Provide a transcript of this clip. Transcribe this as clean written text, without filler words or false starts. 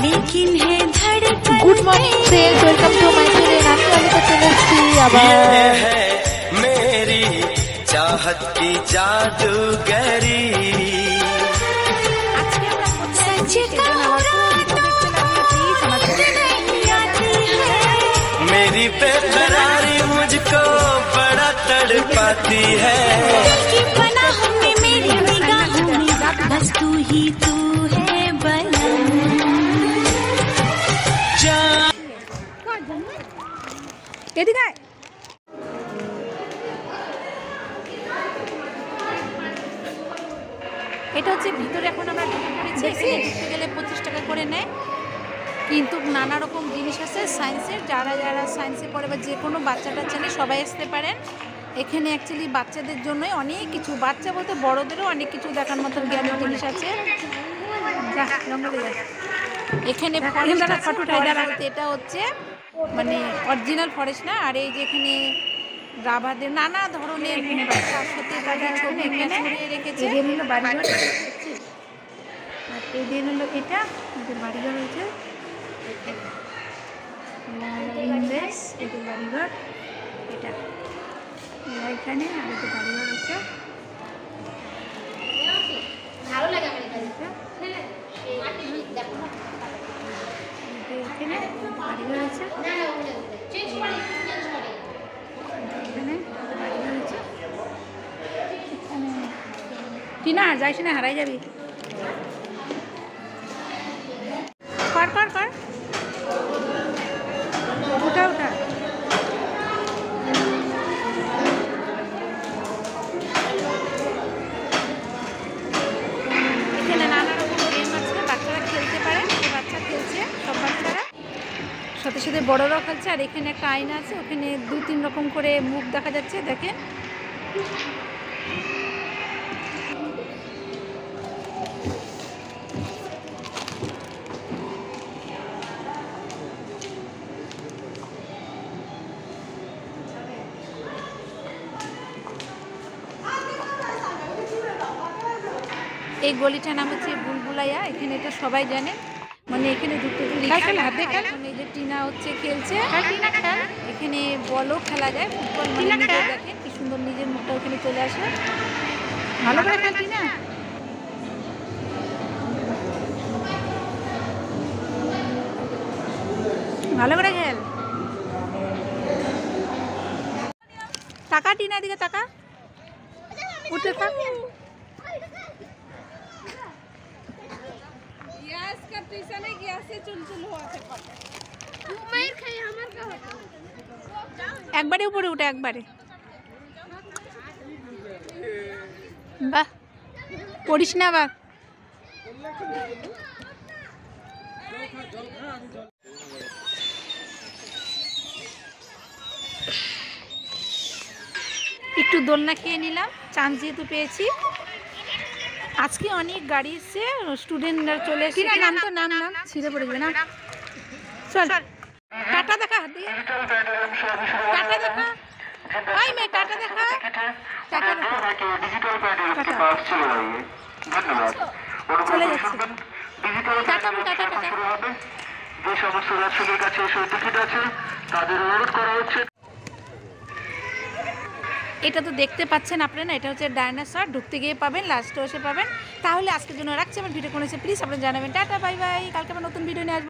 लेकिन है धड़कन। Good morning friends, welcome to my channel. আমি অনিতা চলে এসেছি আবার। मेरी चाहत की जादूगरी मेरी बेकरारी मुझको बड़ा तड़पाती है। मेरी निगाहों में बस तू ही तू है बलम। এদিকে এটা হচ্ছে ভিতরে এখন আমরা ঢুকে পড়েছি। এখানে ঢুকতে গেলে 25 টাকা করে নেয়, কিন্তু নানা রকম জিনিস আছে সায়েন্সের। যারা যারা সায়েন্সে পড়ে বা যে কোনো বাচ্চাটা চাইলে সবাই আসতে পারেন। এখানে অ্যাকচুয়ালি বাচ্চাদের জন্যই অনেক কিছু, বাচ্চা বলতে বড়দেরও অনেক কিছু দেখার মতো জ্ঞানের জিনিস আছে। এখানে এটা হচ্ছে মানে অরিজিনাল ফরেস্ট না, আর এই যে এখানে রাবারের নানা ধরনের তার সাথে তাদের ছবি এখানে রেখেছে। আর এই দিন হলো এটা আমাদের বাড়িঘর হয়েছে, ইংরেজ এদের বাড়িঘর এটা এখানে, আর এদের বাড়িঘর হচ্ছে ভালো লাগে এখানে বাড়িঘর আছে, টিনা যাইস না হারাই যাবি। কর কর কর উঠা উঠা। এখানে নানা রকম গেম আছে, বাচ্চারা খেলতে পারে। বাচ্চা খেলছে, সব বাচ্চারা সাথে সাথে বড়রাও খেলছে। আর এখানে একটা আয়না আছে, ওখানে 2-3 রকম করে মুখ দেখা যাচ্ছে, দেখেন। এই গলিটার নাম হচ্ছে বুলবুলাইয়া। এখানে এটা সবাই জানে, মানে এখানে ঢুকতে এই যে টিনা হচ্ছে খেলছে। এখানে বলও খেলা যায়, ফুটবল। মানে দেখেন কি সুন্দর নিজের মুখটা ওখানে চলে আসে। ভালো করে খেলছি না, ভালো করে খেল। টাকা টিনা দিকে টাকা উঠে থাক। একবারে উপরে উঠে একবারে, বাহ পড়িস না বাহ। একটু দোলনা খেয়ে নিলাম, চান্স যেহেতু পেয়েছি। আজকে অনেক গাড়ি এসছে, স্টুডেন্টরা চলে এসেছে। নাম তো নাম নাম ছিঁড়ে পড়ে যাবে না। চল টাটা দেখা, হাত দিয়ে টাটা দেখা। ওই মেয়ে টাটা দেখা, টাটা দেখা। চলে যাচ্ছে টাটা টাটা টাটা। যে সমস্ত দর্শকের কাছে টিকিট আছে তাদের অনুরোধ করা হচ্ছে। এটা তো দেখতে পাচ্ছেন আপনারা, এটা হচ্ছে ডাইনোসর। ঢুকতে গিয়ে পাবেন, লাস্টে এসে পাবেন। তাহলে আজকের জন্য রাখছি। আমার ভিডিও কোন প্লিজ আপনারা জানাবেন। Tata bye bye. কালকে আবার নতুন ভিডিও নিয়ে আসবো।